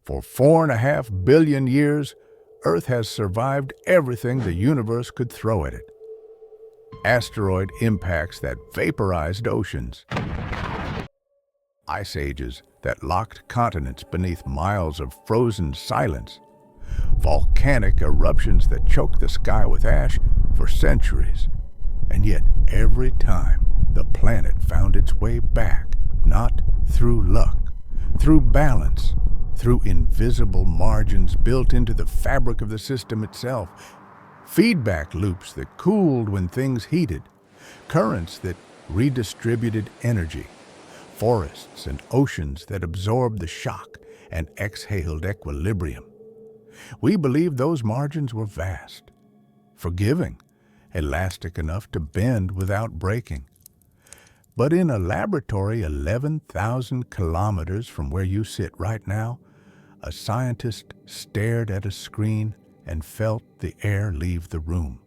For 4.5 billion years, Earth has survived everything the universe could throw at it. Asteroid impacts that vaporized oceans. Ice ages that locked continents beneath miles of frozen silence. Volcanic eruptions that choked the sky with ash for centuries. And yet, every time, the planet found its way back, not through luck, through balance, through invisible margins built into the fabric of the system itself. Feedback loops that cooled when things heated, currents that redistributed energy, forests and oceans that absorbed the shock and exhaled equilibrium. We believe those margins were vast, forgiving, elastic enough to bend without breaking. But in a laboratory 11,000 kilometers from where you sit right now, a scientist stared at a screen and felt the air leave the room.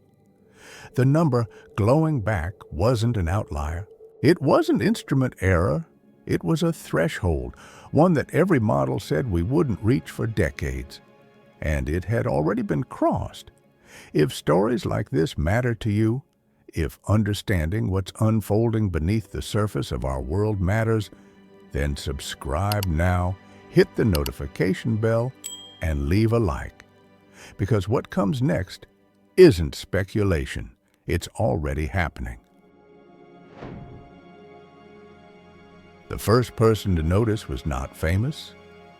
The number glowing back wasn't an outlier. It wasn't instrument error. It was a threshold, one that every model said we wouldn't reach for decades. And it had already been crossed. If stories like this matter to you, if understanding what's unfolding beneath the surface of our world matters, then subscribe now, hit the notification bell, and leave a like. Because what comes next isn't speculation. It's already happening. The first person to notice was not famous.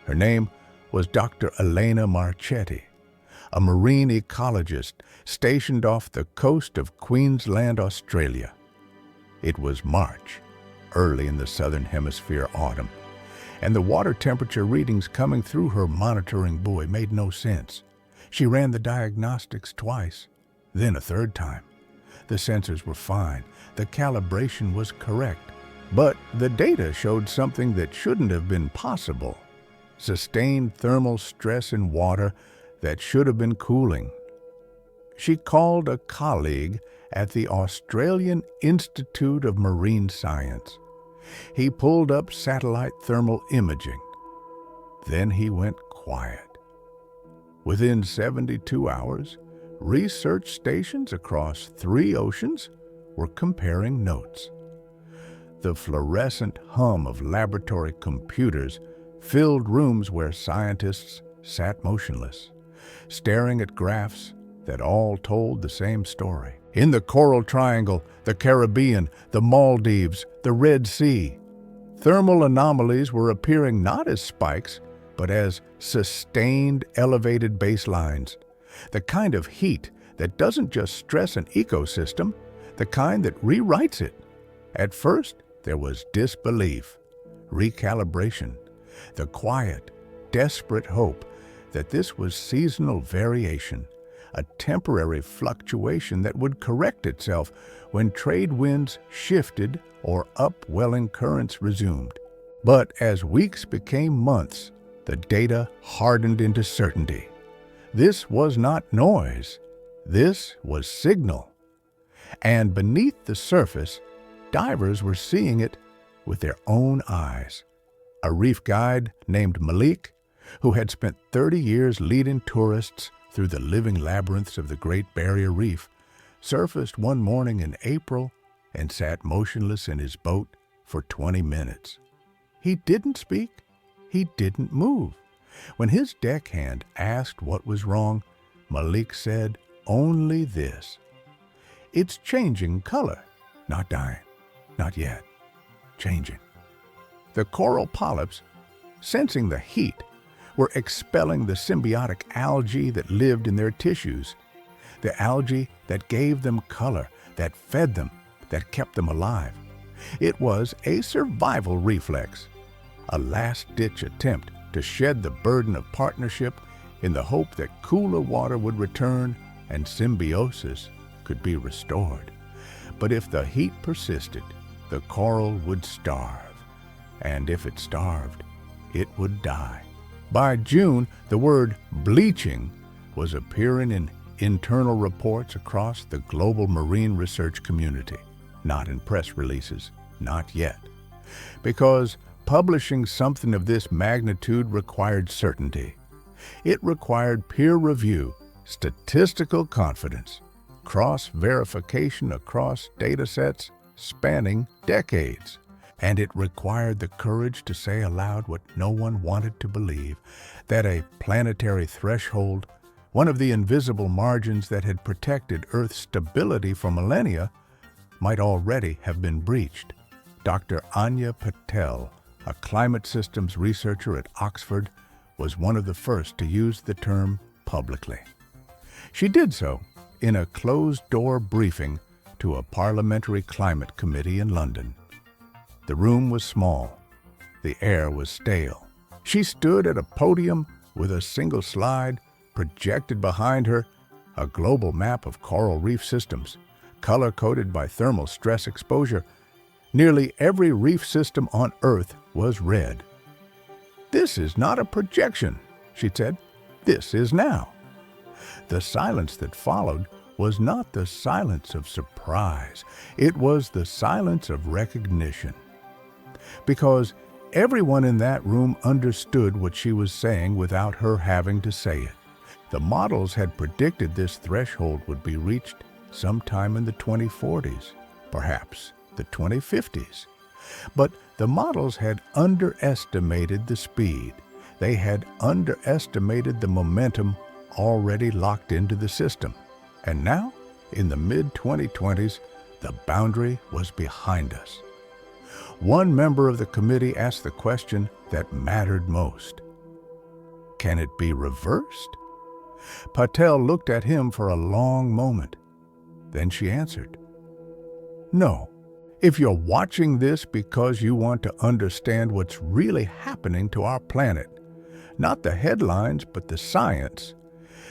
Her name was Dr. Elena Marchetti, a marine ecologist stationed off the coast of Queensland, Australia. It was March, early in the southern hemisphere autumn, and the water temperature readings coming through her monitoring buoy made no sense. She ran the diagnostics twice, then a third time. The sensors were fine, the calibration was correct, but the data showed something that shouldn't have been possible. Sustained thermal stress in water that should have been cooling. She called a colleague at the Australian Institute of Marine Science. He pulled up satellite thermal imaging. Then he went quiet. Within 72 hours, research stations across 3 oceans were comparing notes. The fluorescent hum of laboratory computers filled rooms where scientists sat motionless, staring at graphs that all told the same story. In the Coral Triangle, the Caribbean, the Maldives, the Red Sea, thermal anomalies were appearing not as spikes, but as sustained elevated baselines. The kind of heat that doesn't just stress an ecosystem, the kind that rewrites it. At first, there was disbelief, recalibration, the quiet, desperate hope that this was seasonal variation, a temporary fluctuation that would correct itself when trade winds shifted or upwelling currents resumed. But as weeks became months, the data hardened into certainty. This was not noise. This was signal. And beneath the surface, divers were seeing it with their own eyes. A reef guide named Malik, who had spent 30 years leading tourists through the living labyrinths of the Great Barrier Reef, surfaced one morning in April and sat motionless in his boat for 20 minutes. He didn't speak. He didn't move. When his deckhand asked what was wrong, Malik said only this: "It's changing color, not dying, not yet, changing." The coral polyps, sensing the heat, were expelling the symbiotic algae that lived in their tissues, the algae that gave them color, that fed them, that kept them alive. It was a survival reflex, a last-ditch attempt to shed the burden of partnership in the hope that cooler water would return and symbiosis could be restored. But if the heat persisted, the coral would starve. And if it starved, it would die. By June, the word bleaching was appearing in internal reports across the global marine research community, not in press releases, not yet. Because Publishing something of this magnitude required certainty. It required peer review, statistical confidence, cross-verification across data sets spanning decades. And it required the courage to say aloud what no one wanted to believe, that a planetary threshold, one of the invisible margins that had protected Earth's stability for millennia, might already have been breached. Dr. Anya Patel, a climate systems researcher at Oxford, was one of the first to use the term publicly. She did so in a closed-door briefing to a parliamentary climate committee in London. The room was small. The air was stale. She stood at a podium with a single slide, projected behind her a global map of coral reef systems, color-coded by thermal stress exposure. Nearly every reef system on Earth was red. "This is not a projection," she said. "This is now." The silence that followed was not the silence of surprise. It was the silence of recognition. Because everyone in that room understood what she was saying without her having to say it. The models had predicted this threshold would be reached sometime in the 2040s, perhaps the 2050s. But the models had underestimated the speed. They had underestimated the momentum already locked into the system. And now, in the mid-2020s, the boundary was behind us. One member of the committee asked the question that mattered most. Can it be reversed? Patel looked at him for a long moment. Then she answered, "No. If you're watching this because you want to understand what's really happening to our planet, not the headlines but the science,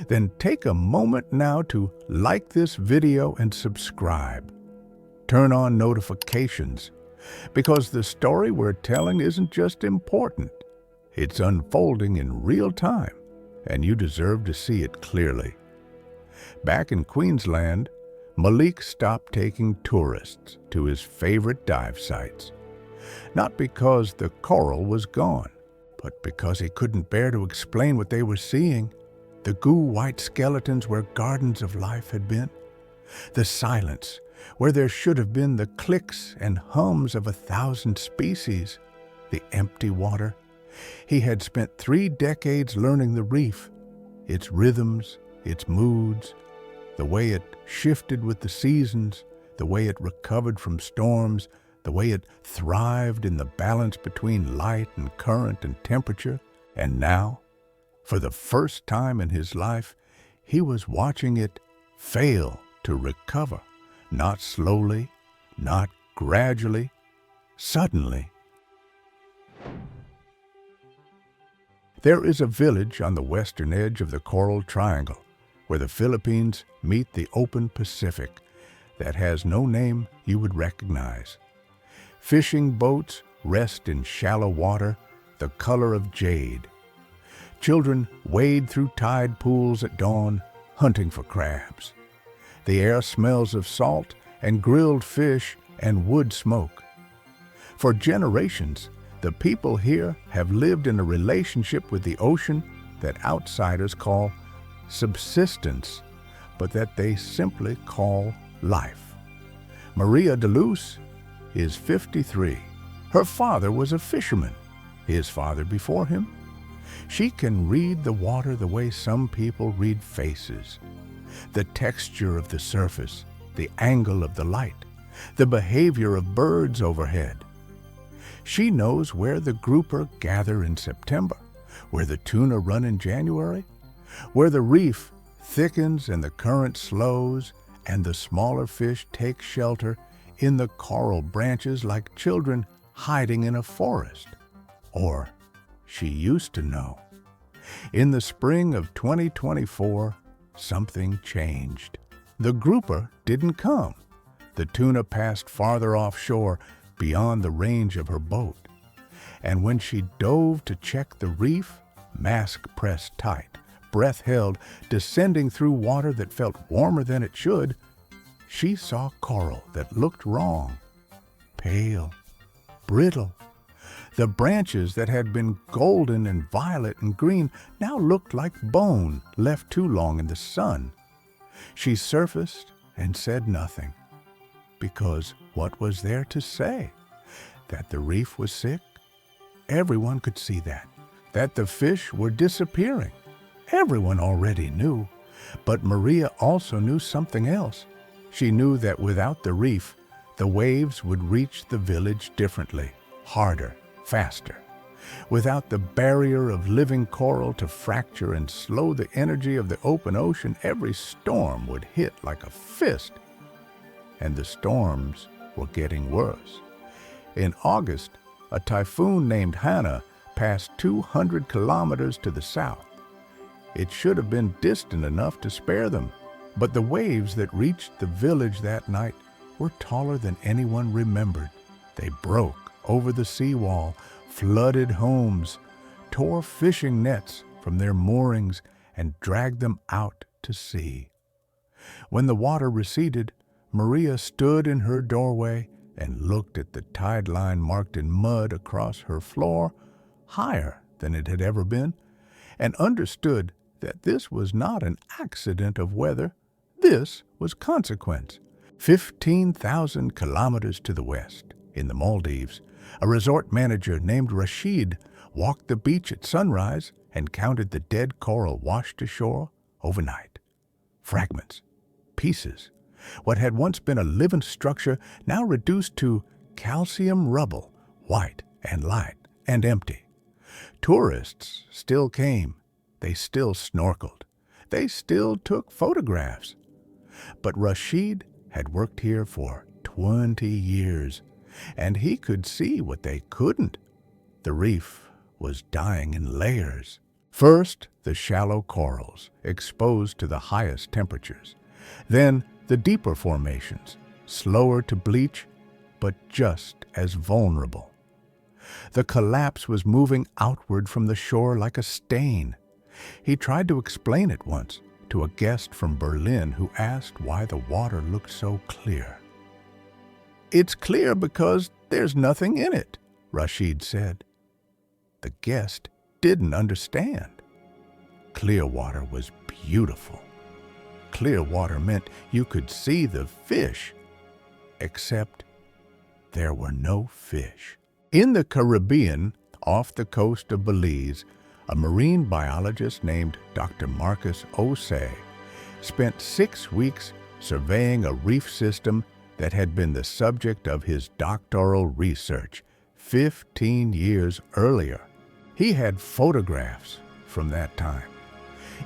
then take a moment now to like this video and subscribe. Turn on notifications, because the story we're telling isn't just important. It's unfolding in real time, and you deserve to see it clearly." Back in Queensland, Malik stopped taking tourists to his favorite dive sites. Not because the coral was gone, but because he couldn't bear to explain what they were seeing. The goo-white skeletons where gardens of life had been. The silence where there should have been the clicks and hums of 1,000 species. The empty water. He had spent 3 decades learning the reef, its rhythms, its moods, the way it shifted with the seasons, the way it recovered from storms, the way it thrived in the balance between light and current and temperature. And now, for the first time in his life, he was watching it fail to recover. Not slowly, not gradually, suddenly. There is a village on the western edge of the Coral Triangle where the Philippines meet the open Pacific that has no name you would recognize. Fishing boats rest in shallow water the color of jade. Children wade through tide pools at dawn, hunting for crabs. The air smells of salt and grilled fish and wood smoke. For generations, the people here have lived in a relationship with the ocean that outsiders call subsistence, but that they simply call life. Maria de Luz is 53. Her father was a fisherman, his father before him. She can read the water the way some people read faces. The texture of the surface, the angle of the light, the behavior of birds overhead. She knows where the grouper gather in September, where the tuna run in January, where the reef thickens and the current slows, and the smaller fish take shelter in the coral branches like children hiding in a forest. Or she used to know. In the spring of 2024, something changed. The grouper didn't come. The tuna passed farther offshore, beyond the range of her boat. And when she dove to check the reef, mask pressed tight, breath held, descending through water that felt warmer than it should, she saw coral that looked wrong, pale, brittle. The branches that had been golden and violet and green now looked like bone left too long in the sun. She surfaced and said nothing, because what was there to say? That the reef was sick? Everyone could see that. That the fish were disappearing? Everyone already knew. But Maria also knew something else. She knew that without the reef, the waves would reach the village differently, harder, faster. Without the barrier of living coral to fracture and slow the energy of the open ocean, every storm would hit like a fist. And the storms were getting worse. In August, a typhoon named Hannah passed 200 kilometers to the south. It should have been distant enough to spare them, but the waves that reached the village that night were taller than anyone remembered. They broke over the seawall, flooded homes, tore fishing nets from their moorings, and dragged them out to sea. When the water receded, Maria stood in her doorway and looked at the tide line marked in mud across her floor, higher than it had ever been, and understood that this was not an accident of weather. This was consequence. 15,000 kilometers to the west, in the Maldives, a resort manager named Rashid walked the beach at sunrise and counted the dead coral washed ashore overnight. Fragments, pieces, what had once been a living structure now reduced to calcium rubble, white and light and empty. Tourists still came. They still snorkeled. They still took photographs. But Rashid had worked here for 20 years, and he could see what they couldn't. The reef was dying in layers. First, the shallow corals, exposed to the highest temperatures. Then, the deeper formations, slower to bleach, but just as vulnerable. The collapse was moving outward from the shore like a stain. He tried to explain it once to a guest from Berlin who asked why the water looked so clear. "It's clear because there's nothing in it," Rashid said. The guest didn't understand. Clear water was beautiful. Clear water meant you could see the fish, except there were no fish. In the Caribbean, off the coast of Belize, a marine biologist named Dr. Marcus Osei spent 6 weeks surveying a reef system that had been the subject of his doctoral research 15 years earlier. He had photographs from that time,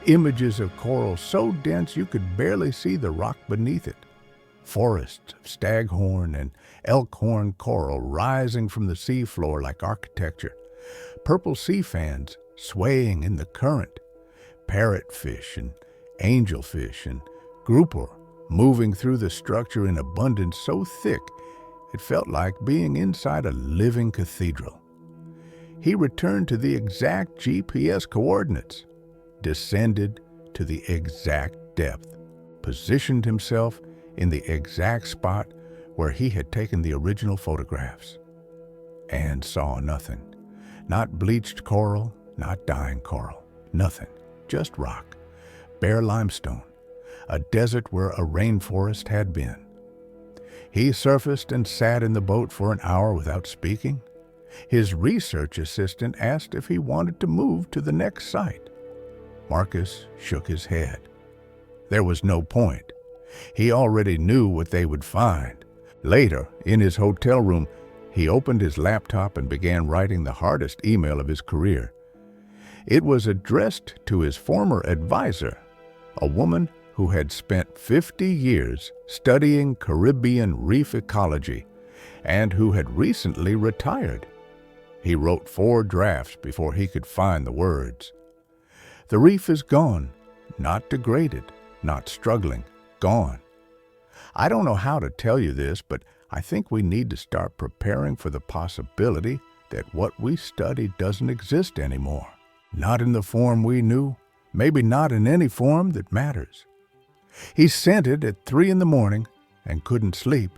images of coral so dense you could barely see the rock beneath it, forests of staghorn and elkhorn coral rising from the seafloor like architecture, purple sea fans swaying in the current, parrotfish and angelfish and grouper moving through the structure in abundance so thick it felt like being inside a living cathedral. He returned to the exact GPS coordinates, descended to the exact depth, positioned himself in the exact spot where he had taken the original photographs, and saw nothing. Not bleached coral, not dying coral, nothing, just rock, bare limestone, a desert where a rainforest had been. He surfaced and sat in the boat for an hour without speaking. His research assistant asked if he wanted to move to the next site. Marcus shook his head. There was no point. He already knew what they would find. Later, in his hotel room, he opened his laptop and began writing the hardest email of his career. It was addressed to his former advisor, a woman who had spent 50 years studying Caribbean reef ecology and who had recently retired. He wrote 4 drafts before he could find the words. The reef is gone, not degraded, not struggling, gone. I don't know how to tell you this, but I think we need to start preparing for the possibility that what we study doesn't exist anymore. Not in the form we knew, maybe not in any form that matters. He sent it at 3 in the morning and couldn't sleep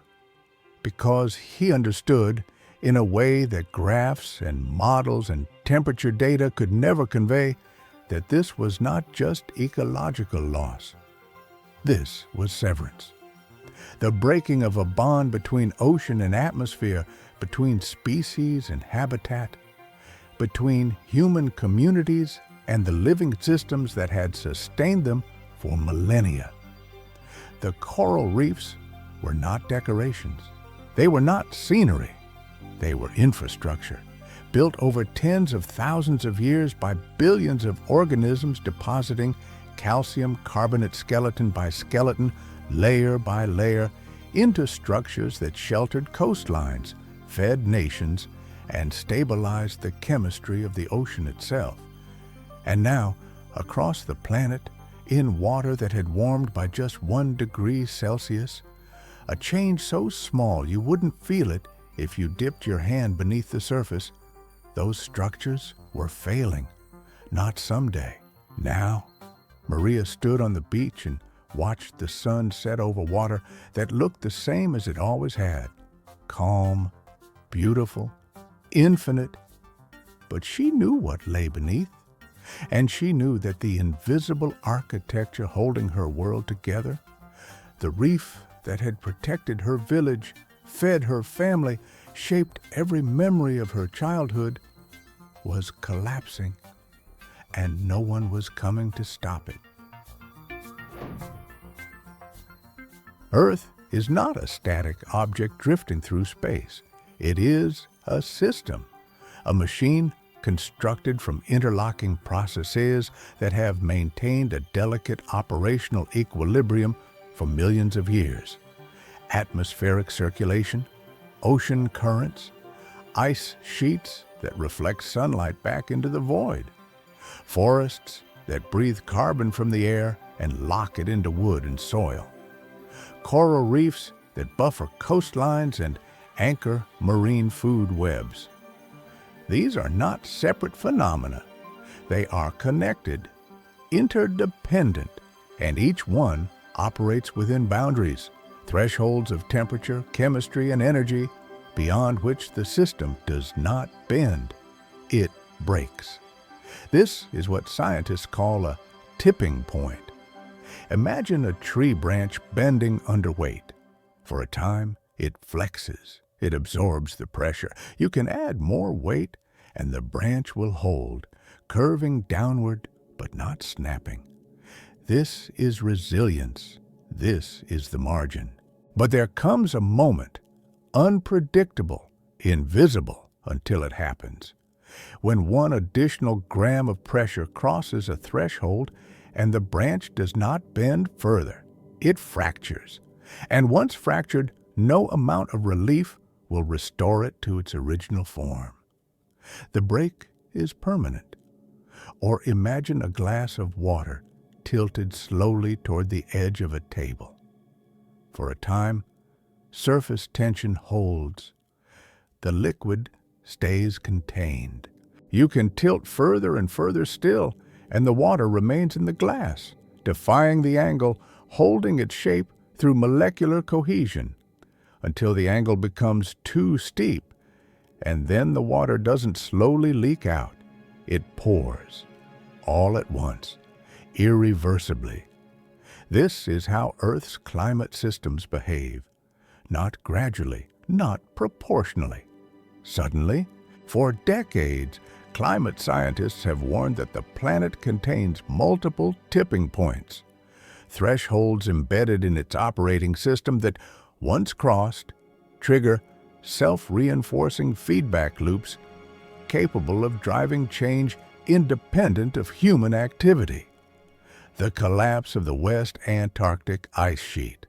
because he understood in a way that graphs and models and temperature data could never convey, that this was not just ecological loss. This was severance. The breaking of a bond between ocean and atmosphere, between species and habitat, between human communities and the living systems that had sustained them for millennia. The coral reefs were not decorations. They were not scenery. They were infrastructure, built over tens of thousands of years by billions of organisms depositing calcium carbonate skeleton by skeleton, layer by layer, into structures that sheltered coastlines, fed nations, and stabilized the chemistry of the ocean itself. And now, across the planet, in water that had warmed by just 1 degree Celsius, a change so small you wouldn't feel it if you dipped your hand beneath the surface, those structures were failing. Not someday. Now. Maria stood on the beach and watched the sun set over water that looked the same as it always had. Calm, beautiful, infinite. But she knew what lay beneath. And she knew that the invisible architecture holding her world together, the reef that had protected her village, fed her family, shaped every memory of her childhood, was collapsing, and no one was coming to stop it. Earth is not a static object drifting through space. It is a system, a machine constructed from interlocking processes that have maintained a delicate operational equilibrium for millions of years. Atmospheric circulation, ocean currents, ice sheets that reflect sunlight back into the void, forests that breathe carbon from the air and lock it into wood and soil, coral reefs that buffer coastlines and anchor marine food webs. These are not separate phenomena. They are connected, interdependent, and each one operates within boundaries, thresholds of temperature, chemistry, and energy, beyond which the system does not bend. It breaks. This is what scientists call a tipping point. Imagine a tree branch bending under weight. For a time, it flexes. It absorbs the pressure. You can add more weight, and the branch will hold, curving downward but not snapping. This is resilience. This is the margin. But there comes a moment, unpredictable, invisible until it happens, when one additional gram of pressure crosses a threshold and the branch does not bend further. It fractures. And once fractured, no amount of relief will restore it to its original form. The break is permanent. Or imagine a glass of water tilted slowly toward the edge of a table. For a time, surface tension holds. The liquid stays contained. You can tilt further and further still, and the water remains in the glass, defying the angle, holding its shape through molecular cohesion, until the angle becomes too steep, and then the water doesn't slowly leak out. It pours, all at once, irreversibly. This is how Earth's climate systems behave, not gradually, not proportionally. Suddenly, for decades, climate scientists have warned that the planet contains multiple tipping points, thresholds embedded in its operating system that, once crossed, trigger self-reinforcing feedback loops capable of driving change independent of human activity. The collapse of the West Antarctic ice sheet,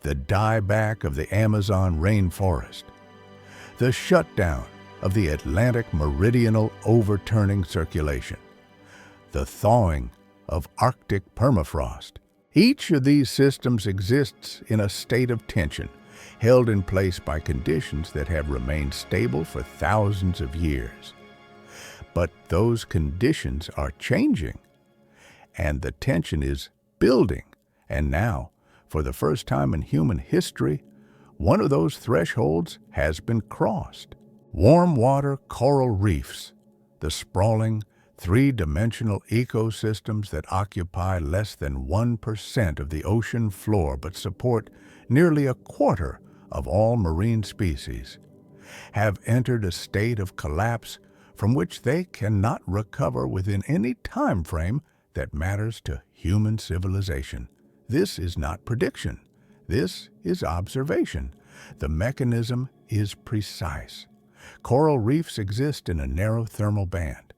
the dieback of the Amazon rainforest, the shutdown of the Atlantic meridional overturning circulation, the thawing of Arctic permafrost. Each of these systems exists in a state of tension, held in place by conditions that have remained stable for thousands of years. But those conditions are changing, and the tension is building. And now, for the first time in human history, one of those thresholds has been crossed. Warm water coral reefs, the sprawling, three-dimensional ecosystems that occupy less than 1% of the ocean floor but support nearly a quarter of all marine species, have entered a state of collapse from which they cannot recover within any time frame that matters to human civilization. This is not prediction. This is observation. The mechanism is precise. Coral reefs exist in a narrow thermal band.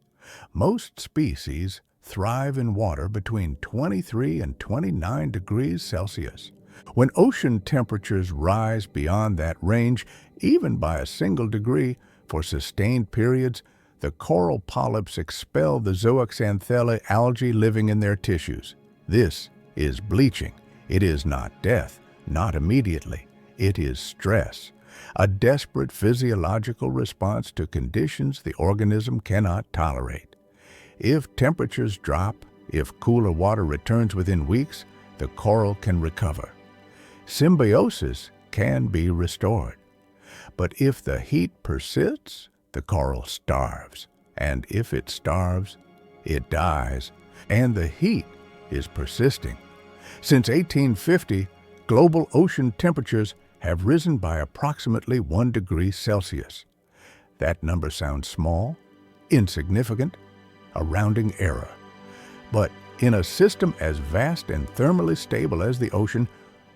Most species thrive in water between 23 and 29 degrees Celsius. When ocean temperatures rise beyond that range, even by a single degree, for sustained periods, the coral polyps expel the zooxanthellae algae living in their tissues. This is bleaching. It is not death, not immediately. It is stress, a desperate physiological response to conditions the organism cannot tolerate. If temperatures drop, if cooler water returns within weeks, the coral can recover. Symbiosis can be restored. But if the heat persists, the coral starves. And if it starves, it dies. And the heat is persisting. Since 1850, global ocean temperatures have risen by approximately 1 degree Celsius. That number sounds small, insignificant, a rounding error. But in a system as vast and thermally stable as the ocean,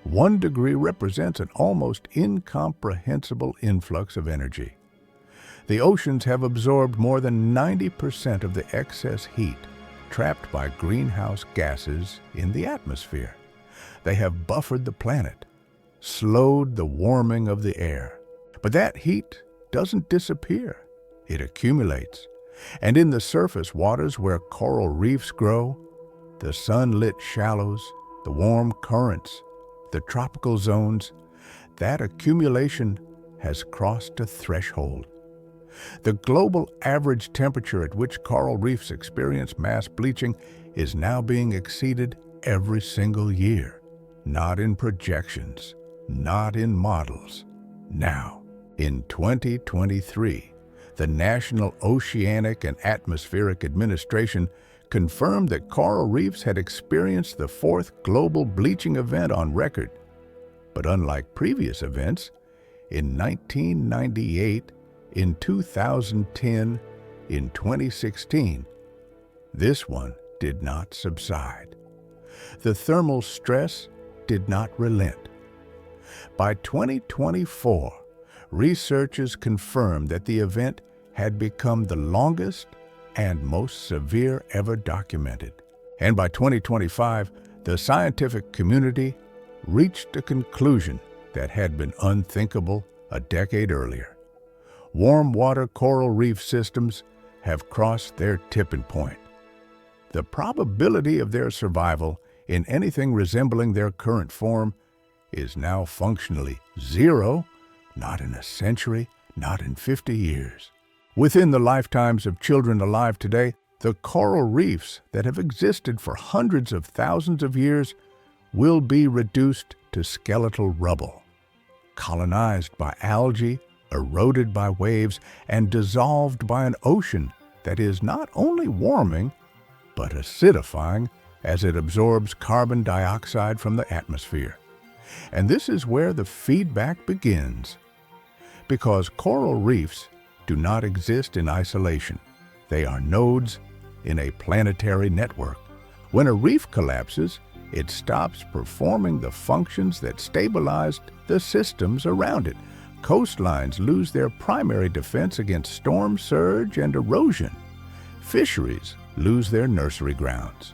1 degree represents an almost incomprehensible influx of energy. The oceans have absorbed more than 90% of the excess heat trapped by greenhouse gases in the atmosphere. They have buffered the planet, slowed the warming of the air. But that heat doesn't disappear. It accumulates. And in the surface waters where coral reefs grow, the sunlit shallows, the warm currents, the tropical zones, that accumulation has crossed a threshold. The global average temperature at which coral reefs experience mass bleaching is now being exceeded every single year. Not in projections, not in models. Now, in 2023, the National Oceanic and Atmospheric Administration confirmed that coral reefs had experienced the 4th global bleaching event on record. But unlike previous events, in 1998, in 2010, in 2016, this one did not subside. The thermal stress did not relent. By 2024, researchers confirmed that the event had become the longest and most severe ever documented. And by 2025, the scientific community reached a conclusion that had been unthinkable a decade earlier. Warm water coral reef systems have crossed their tipping point. The probability of their survival in anything resembling their current form is now functionally zero, not in a century, not in 50 years. Within the lifetimes of children alive today, the coral reefs that have existed for hundreds of thousands of years will be reduced to skeletal rubble, colonized by algae, eroded by waves, and dissolved by an ocean that is not only warming, but acidifying as it absorbs carbon dioxide from the atmosphere. And this is where the feedback begins. Because coral reefs do not exist in isolation. They are nodes in a planetary network. When a reef collapses, it stops performing the functions that stabilized the systems around it. Coastlines lose their primary defense against storm surge and erosion. Fisheries lose their nursery grounds.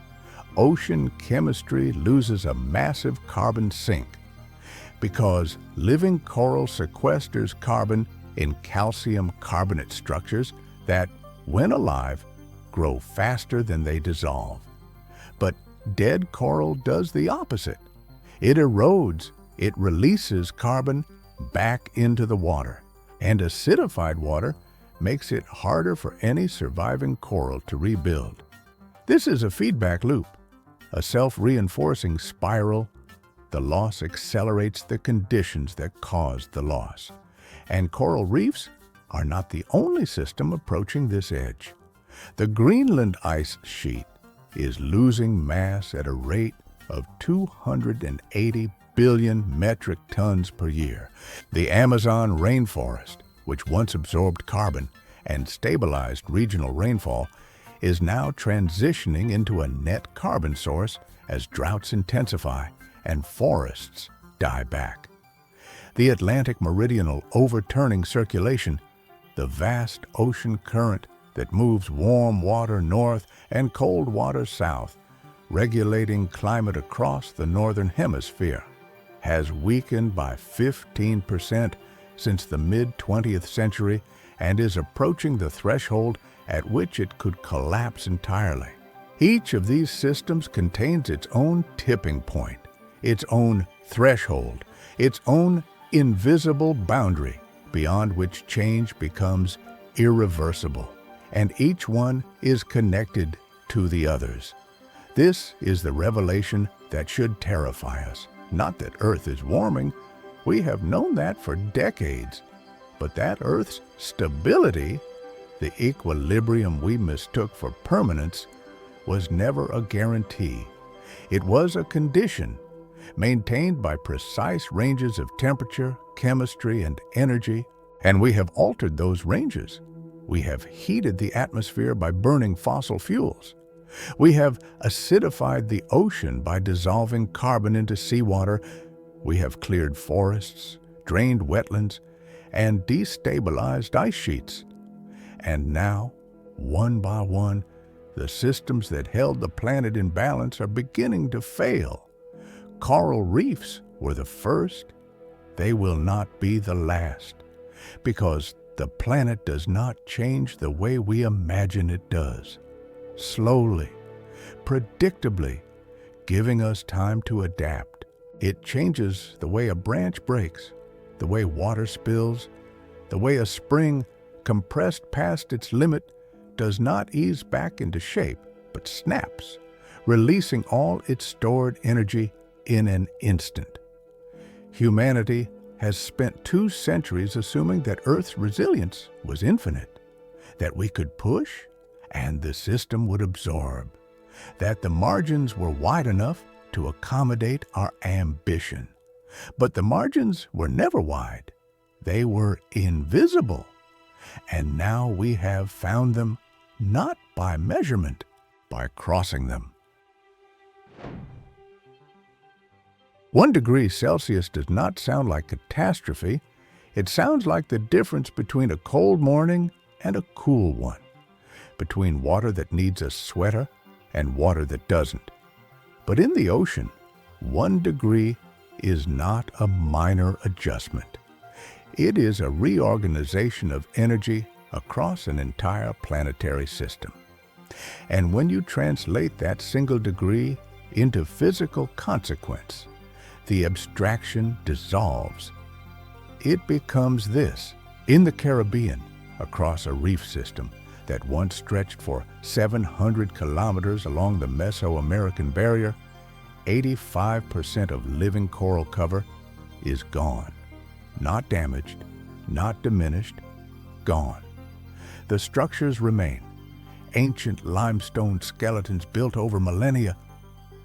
Ocean chemistry loses a massive carbon sink. Because living coral sequesters carbon in calcium carbonate structures that, when alive, grow faster than they dissolve. But dead coral does the opposite. It erodes, it releases carbon back into the water, and acidified water makes it harder for any surviving coral to rebuild. This is a feedback loop, a self-reinforcing spiral the loss accelerates the conditions that caused the loss. And coral reefs are not the only system approaching this edge. The Greenland ice sheet is losing mass at a rate of 280 billion metric tons per year. The Amazon rainforest, which once absorbed carbon and stabilized regional rainfall, is now transitioning into a net carbon source as droughts intensify and forests die back. The Atlantic meridional overturning circulation, the vast ocean current that moves warm water north and cold water south, regulating climate across the northern hemisphere, has weakened by 15% since the mid-20th century and is approaching the threshold at which it could collapse entirely. Each of these systems contains its own tipping point, its own threshold, its own invisible boundary beyond which change becomes irreversible, and each one is connected to the others. This is the revelation that should terrify us. Not that Earth is warming, we have known that for decades, but that Earth's stability, the equilibrium we mistook for permanence, was never a guarantee. It was a condition, maintained by precise ranges of temperature, chemistry, and energy, and we have altered those ranges. We have heated the atmosphere by burning fossil fuels. We have acidified the ocean by dissolving carbon into seawater. We have cleared forests, drained wetlands, and destabilized ice sheets. And now, one by one, the systems that held the planet in balance are beginning to fail. Coral reefs were the first. They will not be the last, because the planet does not change the way we imagine it does. Slowly, predictably, giving us time to adapt. It changes the way a branch breaks, the way water spills, the way a spring, compressed past its limit, does not ease back into shape, but snaps, releasing all its stored energy in an instant. Humanity has spent 2 centuries assuming that Earth's resilience was infinite, that we could push and the system would absorb, that the margins were wide enough to accommodate our ambition. But the margins were never wide. They were invisible. And now we have found them not by measurement, by crossing them. 1 degree Celsius does not sound like catastrophe. It sounds like the difference between a cold morning and a cool one, between water that needs a sweater and water that doesn't. But in the ocean, 1 degree is not a minor adjustment. It is a reorganization of energy across an entire planetary system. And when you translate that single degree into physical consequence, the abstraction dissolves. It becomes this. In the Caribbean, across a reef system that once stretched for 700 kilometers along the Mesoamerican barrier, 85% of living coral cover is gone. Not damaged, not diminished, gone. The structures remain, ancient limestone skeletons built over millennia,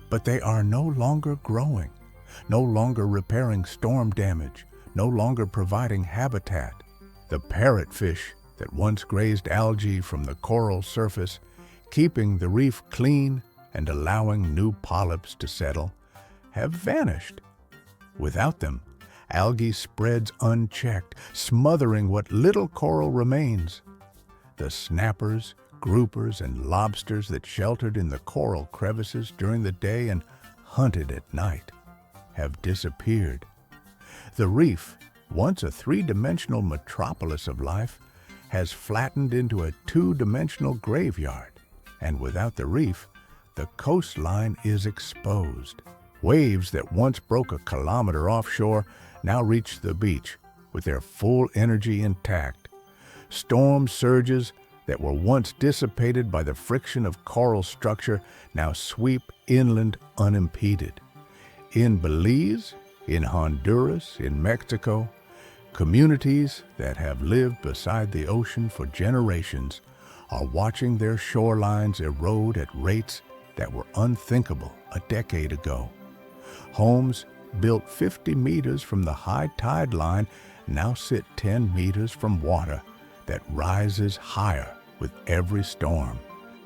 but they are no longer growing, no longer repairing storm damage, no longer providing habitat. The parrotfish that once grazed algae from the coral surface, keeping the reef clean and allowing new polyps to settle, have vanished. Without them, algae spreads unchecked, smothering what little coral remains. The snappers, groupers, and lobsters that sheltered in the coral crevices during the day and hunted at night have disappeared. The reef, once a 3-dimensional metropolis of life, has flattened into a 2-dimensional graveyard, and without the reef, the coastline is exposed. Waves that once broke a kilometer offshore now reach the beach with their full energy intact. Storm surges that were once dissipated by the friction of coral structure now sweep inland unimpeded. in Belize, in Honduras, in Mexico, communities that have lived beside the ocean for generations are watching their shorelines erode at rates that were unthinkable a decade ago. Homes built 50 meters from the high tide line now sit 10 meters from water that rises higher with every storm.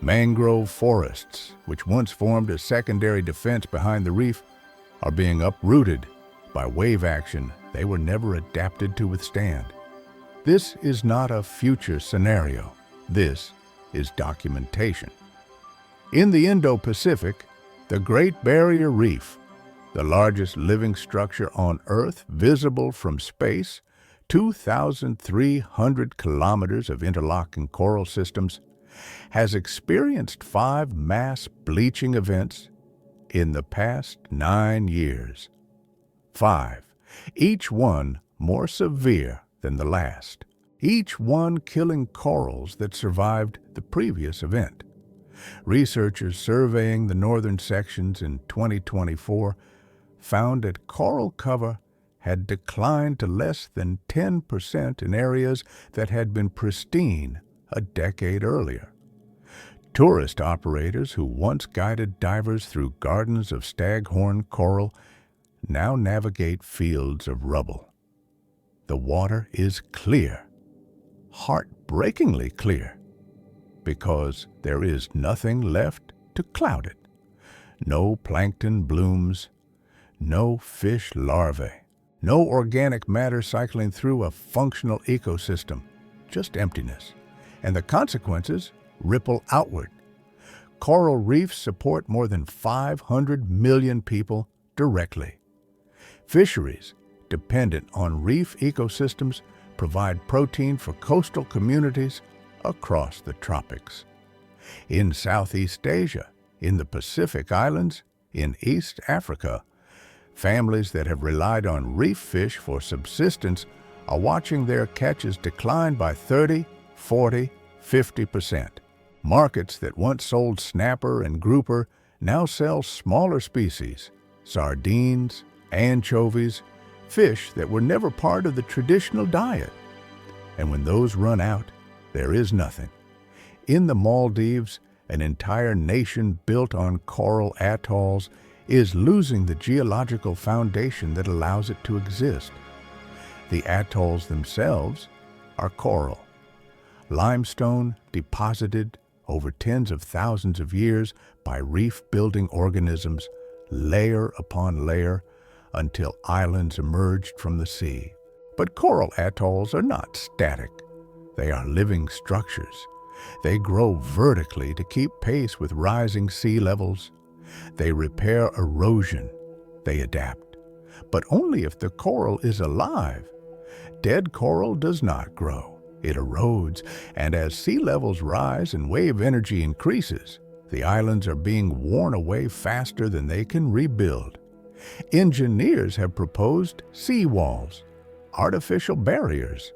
Mangrove forests, which once formed a secondary defense behind the reef, are being uprooted by wave action they were never adapted to withstand. This is not a future scenario. This is documentation. In the Indo-Pacific, the Great Barrier Reef, the largest living structure on Earth visible from space, 2,300 kilometers of interlocking coral systems, has experienced 5 mass bleaching events in the past 9 years. 5, each one more severe than the last, each one killing corals that survived the previous event. Researchers surveying the northern sections in 2024 found that coral cover had declined to less than 10% in areas that had been pristine a decade earlier. Tourist operators who once guided divers through gardens of staghorn coral now navigate fields of rubble. The water is clear, heartbreakingly clear, because there is nothing left to cloud it. No plankton blooms, no fish larvae, no organic matter cycling through a functional ecosystem, just emptiness. And the consequences ripple outward. Coral reefs support more than 500 million people directly. Fisheries dependent on reef ecosystems provide protein for coastal communities across the tropics. In Southeast Asia, in the Pacific Islands, in East Africa, families that have relied on reef fish for subsistence are watching their catches decline by 30, 40, 50%. Markets that once sold snapper and grouper now sell smaller species, sardines, anchovies, fish that were never part of the traditional diet. And when those run out, there is nothing. In the Maldives, an entire nation built on coral atolls is losing the geological foundation that allows it to exist. The atolls themselves are coral. Limestone deposited over tens of thousands of years by reef-building organisms, layer upon layer, until islands emerged from the sea. But coral atolls are not static. They are living structures. They grow vertically to keep pace with rising sea levels. They repair erosion. They adapt. But only if the coral is alive. Dead coral does not grow. It erodes, and as sea levels rise and wave energy increases, the islands are being worn away faster than they can rebuild. Engineers have proposed seawalls, artificial barriers.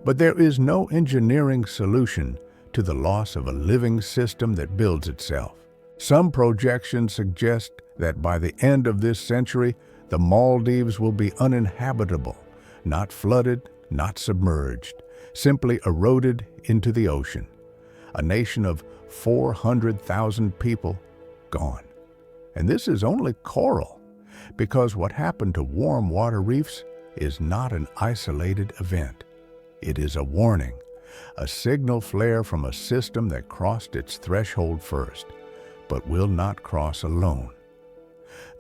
But there is no engineering solution to the loss of a living system that builds itself. Some projections suggest that by the end of this century, the Maldives will be uninhabitable, not flooded, not submerged, simply eroded into the ocean. A nation of 400,000 people gone. And this is only coral, because what happened to warm water reefs is not an isolated event. It is a warning, a signal flare from a system that crossed its threshold first, but will not cross alone.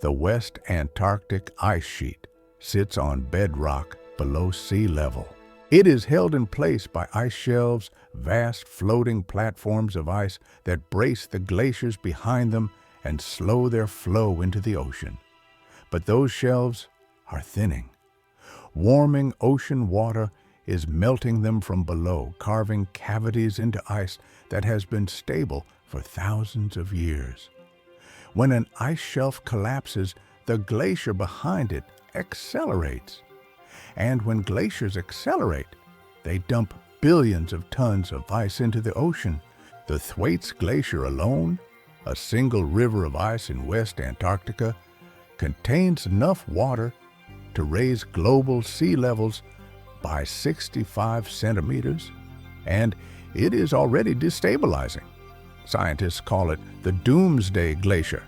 The West Antarctic ice sheet sits on bedrock below sea level. It is held in place by ice shelves, vast floating platforms of ice that brace the glaciers behind them and slow their flow into the ocean. But those shelves are thinning. Warming ocean water is melting them from below, carving cavities into ice that has been stable for thousands of years. When an ice shelf collapses, the glacier behind it accelerates. And when glaciers accelerate, they dump billions of tons of ice into the ocean. The Thwaites Glacier alone, a single river of ice in West Antarctica, contains enough water to raise global sea levels by 65 centimeters, and it is already destabilizing. Scientists call it the Doomsday Glacier,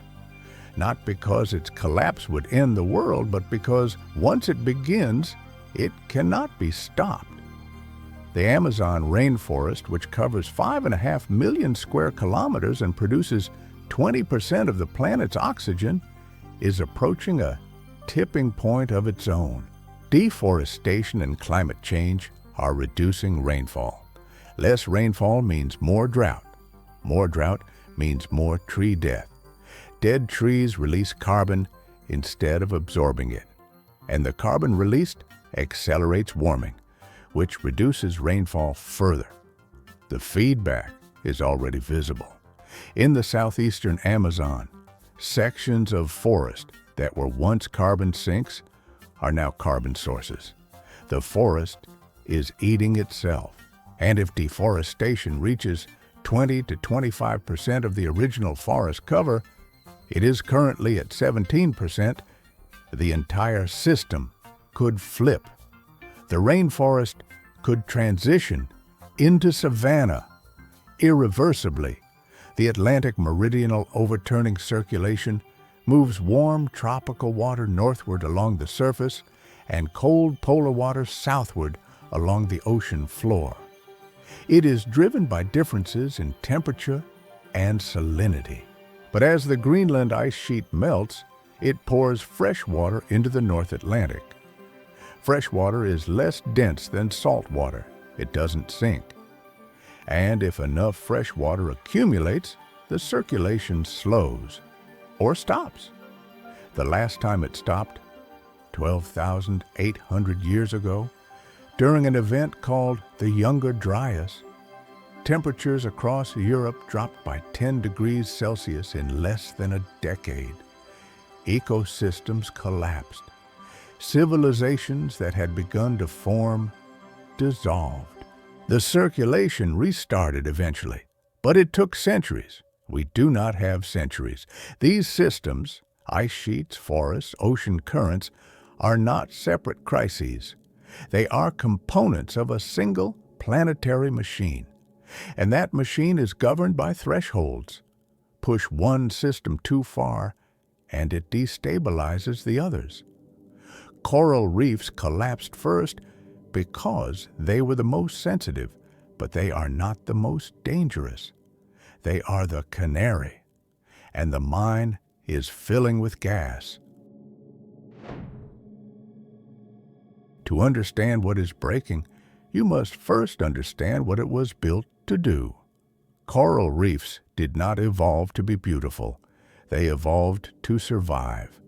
not because its collapse would end the world, but because once it begins, it cannot be stopped. The Amazon rainforest, which covers 5.5 million square kilometers and produces 20% of the planet's oxygen, is approaching a tipping point of its own. Deforestation and climate change are reducing rainfall. Less rainfall means more drought. More drought means more tree death. Dead trees release carbon instead of absorbing it, and the carbon released accelerates warming, which reduces rainfall further. The feedback is already visible. In the southeastern Amazon, sections of forest that were once carbon sinks are now carbon sources. The forest is eating itself, and if deforestation reaches 20 to 25% of the original forest cover, it is currently at 17%, the entire system could flip. The rainforest could transition into savanna irreversibly. The Atlantic meridional overturning circulation moves warm tropical water northward along the surface and cold polar water southward along the ocean floor. It is driven by differences in temperature and salinity. But as the Greenland ice sheet melts, it pours fresh water into the North Atlantic. Fresh water is less dense than salt water. It doesn't sink. And if enough fresh water accumulates, the circulation slows or stops. The last time it stopped, 12,800 years ago, during an event called the Younger Dryas. Temperatures across Europe dropped by 10 degrees Celsius in less than a decade. Ecosystems collapsed. Civilizations that had begun to form dissolved. The circulation restarted eventually, but it took centuries. We do not have centuries. These systems, ice sheets, forests, ocean currents, are not separate crises. They are components of a single planetary machine. And that machine is governed by thresholds. Push one system too far, and it destabilizes the others. Coral reefs collapsed first because they were the most sensitive, but they are not the most dangerous. They are the canary, and the mine is filling with gas. To understand what is breaking, you must first understand what it was built to do. Coral reefs did not evolve to be beautiful. They evolved to survive.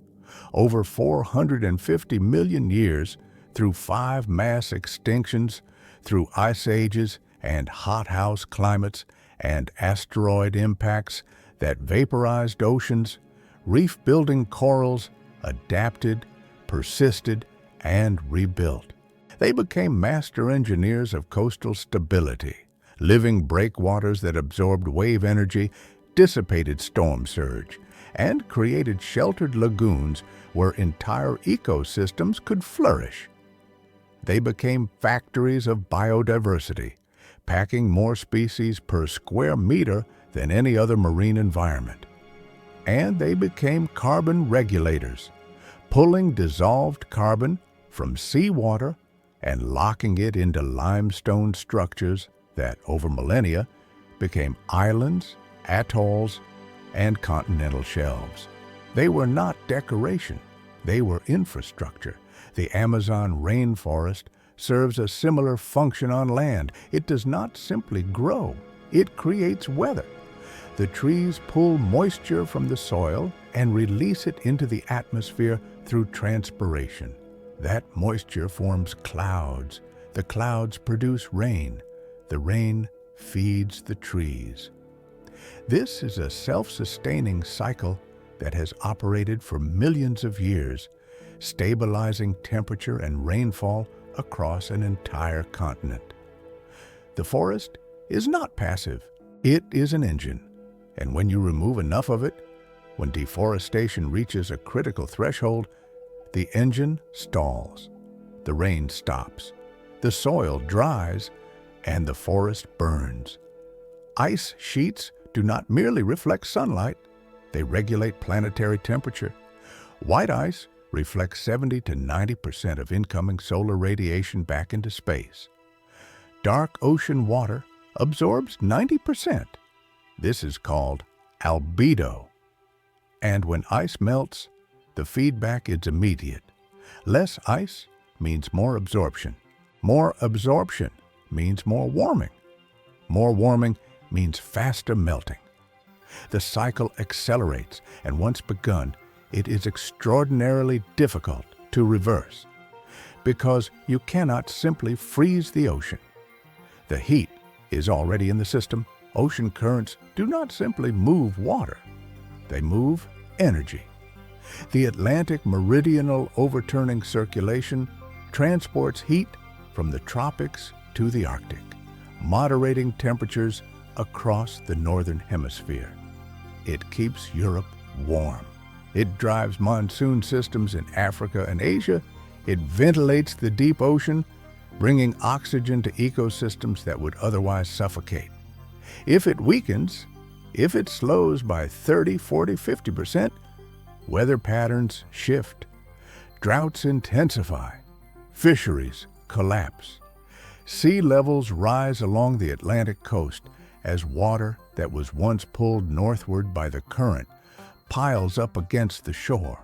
Over 450 million years, through 5 mass extinctions, through ice ages and hothouse climates and asteroid impacts that vaporized oceans, reef-building corals adapted, persisted, and rebuilt. They became master engineers of coastal stability, living breakwaters that absorbed wave energy, dissipated storm surge, and created sheltered lagoons where entire ecosystems could flourish. They became factories of biodiversity, packing more species per square meter than any other marine environment. And they became carbon regulators, pulling dissolved carbon from seawater and locking it into limestone structures that, over millennia, became islands, atolls, and continental shelves. They were not decoration. They were infrastructure. The Amazon rainforest serves a similar function on land. It does not simply grow. It creates weather. The trees pull moisture from the soil and release it into the atmosphere through transpiration. That moisture forms clouds. The clouds produce rain. The rain feeds the trees. This is a self-sustaining cycle that has operated for millions of years, stabilizing temperature and rainfall across an entire continent. The forest is not passive. It is an engine, and when you remove enough of it, When deforestation reaches a critical threshold, the engine stalls, the rain stops, the soil dries, and the forest burns. Ice sheets do not merely reflect sunlight, they regulate planetary temperature. White ice reflects 70 to 90% of incoming solar radiation back into space. Dark ocean water absorbs 90%. This is called albedo. And when ice melts, the feedback is immediate. Less ice means more absorption. More absorption means more warming. More warming means faster melting. The cycle accelerates, and once begun, it is extraordinarily difficult to reverse, because you cannot simply freeze the ocean. The heat is already in the system. Ocean currents do not simply move water, they move energy. The Atlantic meridional overturning circulation transports heat from the tropics to the Arctic, moderating temperatures across the northern hemisphere. It keeps Europe warm. It drives monsoon systems in Africa and Asia. It ventilates the deep ocean, bringing oxygen to ecosystems that would otherwise suffocate. If it weakens, if it slows by 30, 40, 50%, weather patterns shift, droughts intensify, fisheries collapse. Sea levels rise along the Atlantic coast as water that was once pulled northward by the current piles up against the shore.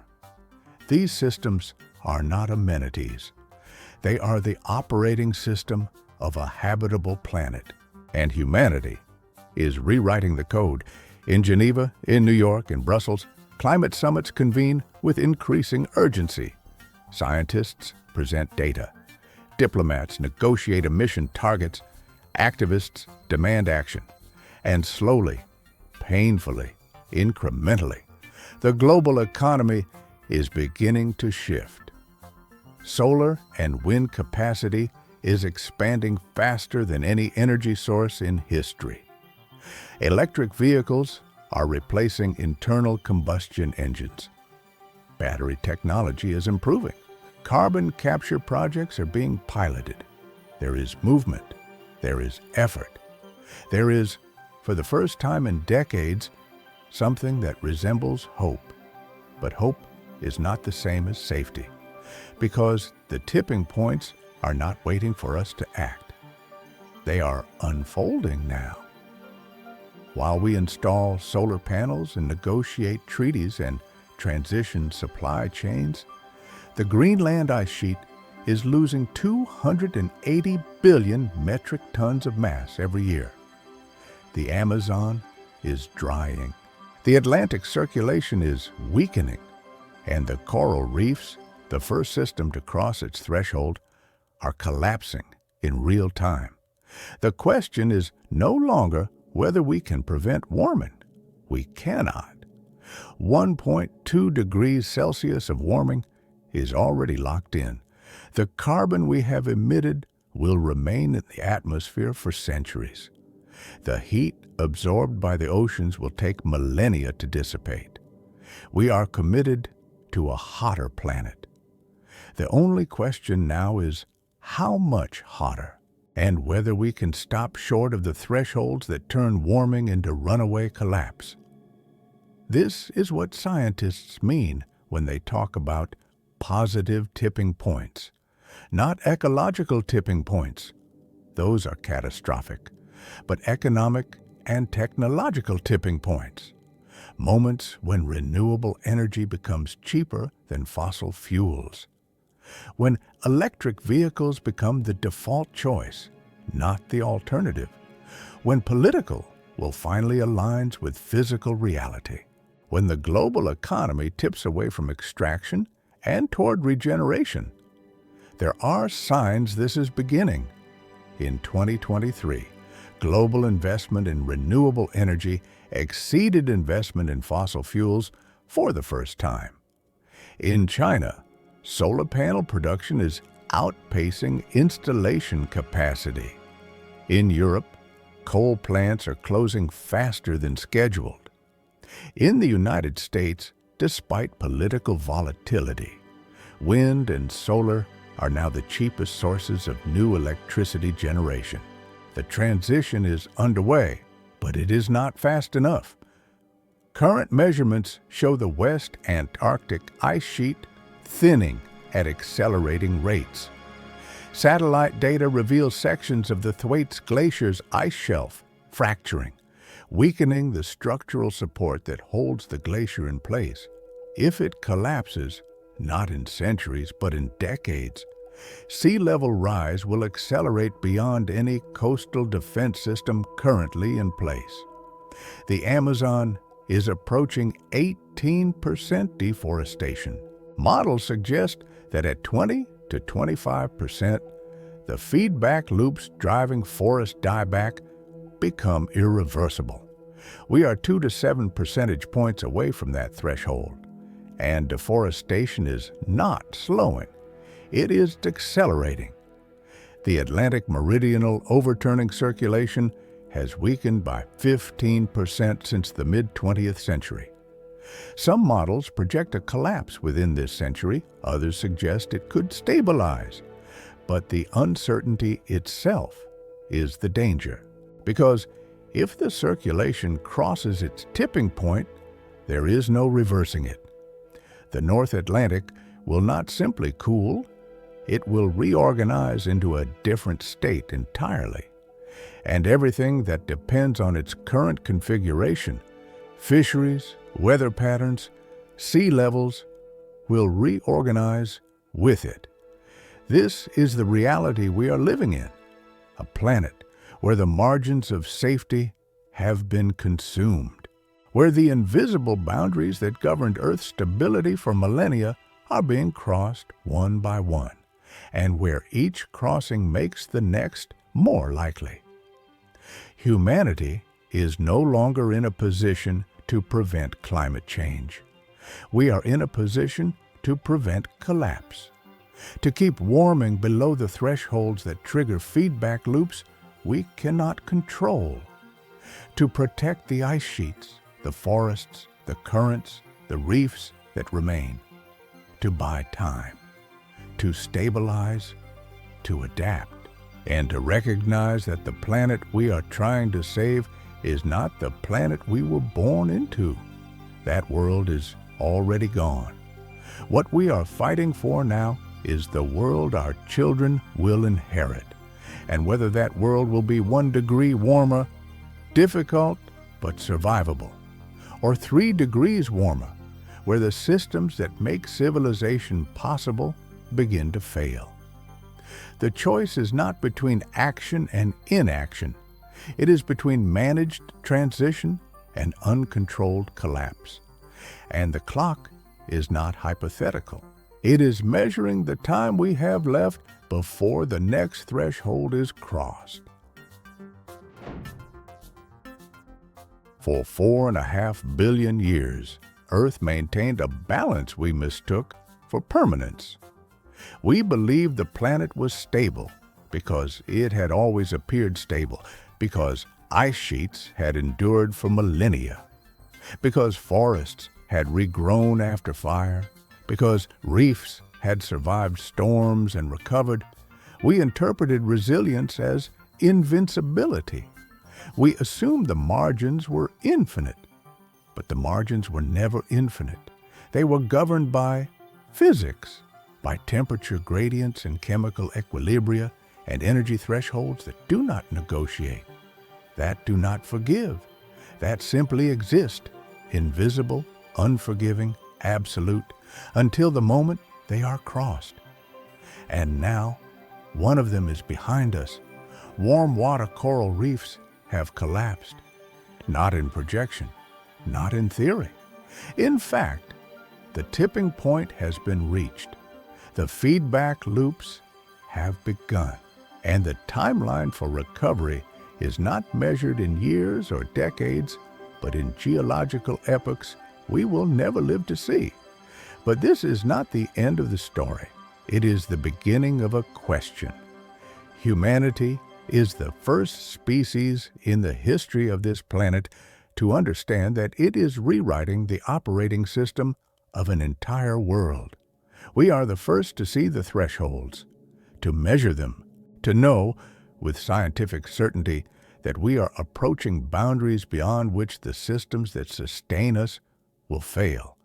These systems are not amenities. They are the operating system of a habitable planet, and humanity is rewriting the code. In Geneva, in New York, in Brussels, climate summits convene with increasing urgency. Scientists present data. Diplomats negotiate emission targets. Activists demand action. And slowly, painfully, incrementally, the global economy is beginning to shift. Solar and wind capacity is expanding faster than any energy source in history. Electric vehicles are replacing internal combustion engines. Battery technology is improving. Carbon capture projects are being piloted. There is movement. There is effort. There is, for the first time in decades, something that resembles hope. But hope is not the same as safety, because the tipping points are not waiting for us to act. They are unfolding now. While we install solar panels and negotiate treaties and transition supply chains, the Greenland ice sheet is losing 280 billion metric tons of mass every year. The Amazon is drying. The Atlantic circulation is weakening, and the coral reefs, the first system to cross its threshold, are collapsing in real time. The question is no longer whether we can prevent warming. We cannot. 1.2 degrees Celsius of warming is already locked in. The carbon we have emitted will remain in the atmosphere for centuries. The heat absorbed by the oceans will take millennia to dissipate. We are committed to a hotter planet. The only question now is how much hotter, and whether we can stop short of the thresholds that turn warming into runaway collapse. This is what scientists mean when they talk about positive tipping points, not ecological tipping points. Those are catastrophic, but economic and technological tipping points, moments when renewable energy becomes cheaper than fossil fuels, when electric vehicles become the default choice, not the alternative, when political will finally align with physical reality, when the global economy tips away from extraction and toward regeneration. There are signs this is beginning. In 2023, global investment in renewable energy exceeded investment in fossil fuels for the first time. In China, solar panel production is outpacing installation capacity. In Europe, coal plants are closing faster than scheduled. In the United States, despite political volatility, wind and solar are now the cheapest sources of new electricity generation. The transition is underway, but it is not fast enough. Current measurements show the West Antarctic ice sheet thinning at accelerating rates. Satellite data reveals sections of the Thwaites Glacier's ice shelf fracturing, weakening the structural support that holds the glacier in place. If it collapses, not in centuries but in decades, sea level rise will accelerate beyond any coastal defense system currently in place. The Amazon is approaching 18% deforestation. Models suggest that at 20 to 25%, the feedback loops driving forest dieback become irreversible. We are 2 to 7 percentage points away from that threshold, and deforestation is not slowing. It is accelerating. The Atlantic meridional overturning circulation has weakened by 15% since the mid-20th century. Some models project a collapse within this century, others suggest it could stabilize. But the uncertainty itself is the danger, because if the circulation crosses its tipping point, there is no reversing it. The North Atlantic will not simply cool, it will reorganize into a different state entirely. And everything that depends on its current configuration, fisheries, weather patterns, sea levels, will reorganize with it. This is the reality we are living in, a planet where the margins of safety have been consumed, where the invisible boundaries that governed Earth's stability for millennia are being crossed one by one, and where each crossing makes the next more likely. Humanity is no longer in a position to prevent climate change. We are in a position to prevent collapse. To keep warming below the thresholds that trigger feedback loops we cannot control. To protect the ice sheets, the forests, the currents, the reefs that remain. To buy time. To stabilize. To adapt. And to recognize that the planet we are trying to save is not the planet we were born into. That world is already gone. What we are fighting for now is the world our children will inherit. And whether that world will be 1 degree warmer, difficult but survivable, or 3 degrees warmer, where the systems that make civilization possible begin to fail. The choice is not between action and inaction. It is between managed transition and uncontrolled collapse. And the clock is not hypothetical. It is measuring the time we have left before the next threshold is crossed. For 4.5 billion years, Earth maintained a balance we mistook for permanence. We believed the planet was stable because it had always appeared stable, because ice sheets had endured for millennia, because forests had regrown after fire, because reefs had survived storms and recovered. We interpreted resilience as invincibility. We assumed the margins were infinite, but the margins were never infinite. They were governed by physics, by temperature gradients and chemical equilibria and energy thresholds that do not negotiate, that do not forgive, that simply exist, invisible, unforgiving, absolute, until the moment they are crossed. And now, one of them is behind us. Warm water coral reefs have collapsed, not in projection, not in theory. In fact, the tipping point has been reached. The feedback loops have begun, and the timeline for recovery is not measured in years or decades, but in geological epochs we will never live to see. But this is not the end of the story. It is the beginning of a question. Humanity is the first species in the history of this planet to understand that it is rewriting the operating system of an entire world. We are the first to see the thresholds, to measure them, to know with scientific certainty that we are approaching boundaries beyond which the systems that sustain us will fail.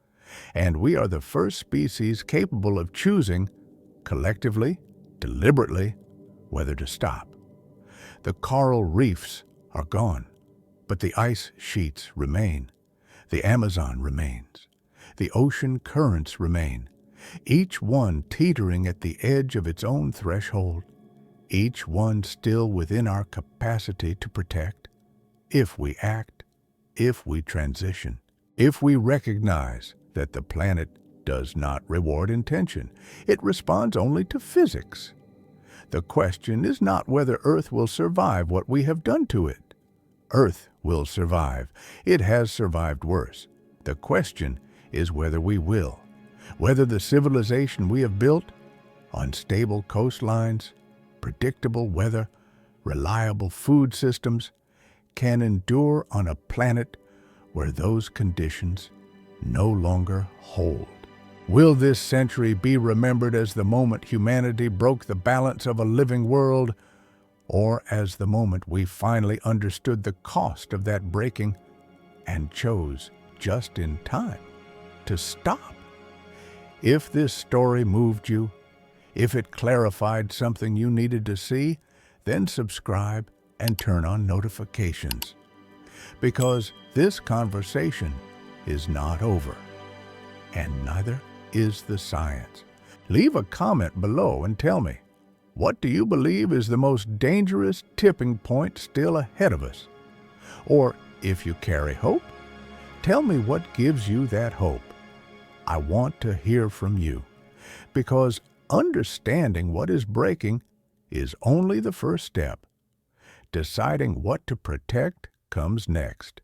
And we are the first species capable of choosing, collectively, deliberately, whether to stop. The coral reefs are gone, but the ice sheets remain. The Amazon remains. The ocean currents remain, each one teetering at the edge of its own threshold, each one still within our capacity to protect, if we act, if we transition, if we recognize that the planet does not reward intention. It responds only to physics. The question is not whether Earth will survive what we have done to it. Earth will survive. It has survived worse. The question is whether we will, whether the civilization we have built on stable coastlines, predictable weather, reliable food systems, can endure on a planet where those conditions no longer hold. Will this century be remembered as the moment humanity broke the balance of a living world, or as the moment we finally understood the cost of that breaking and chose just in time to stop? If this story moved you, if it clarified something you needed to see, then subscribe and turn on notifications. Because this conversation is not over, and neither is the science. Leave a comment below and tell me, what do you believe is the most dangerous tipping point still ahead of us? Or, if you carry hope, tell me what gives you that hope. I want to hear from you, because understanding what is breaking is only the first step. Deciding what to protect comes next.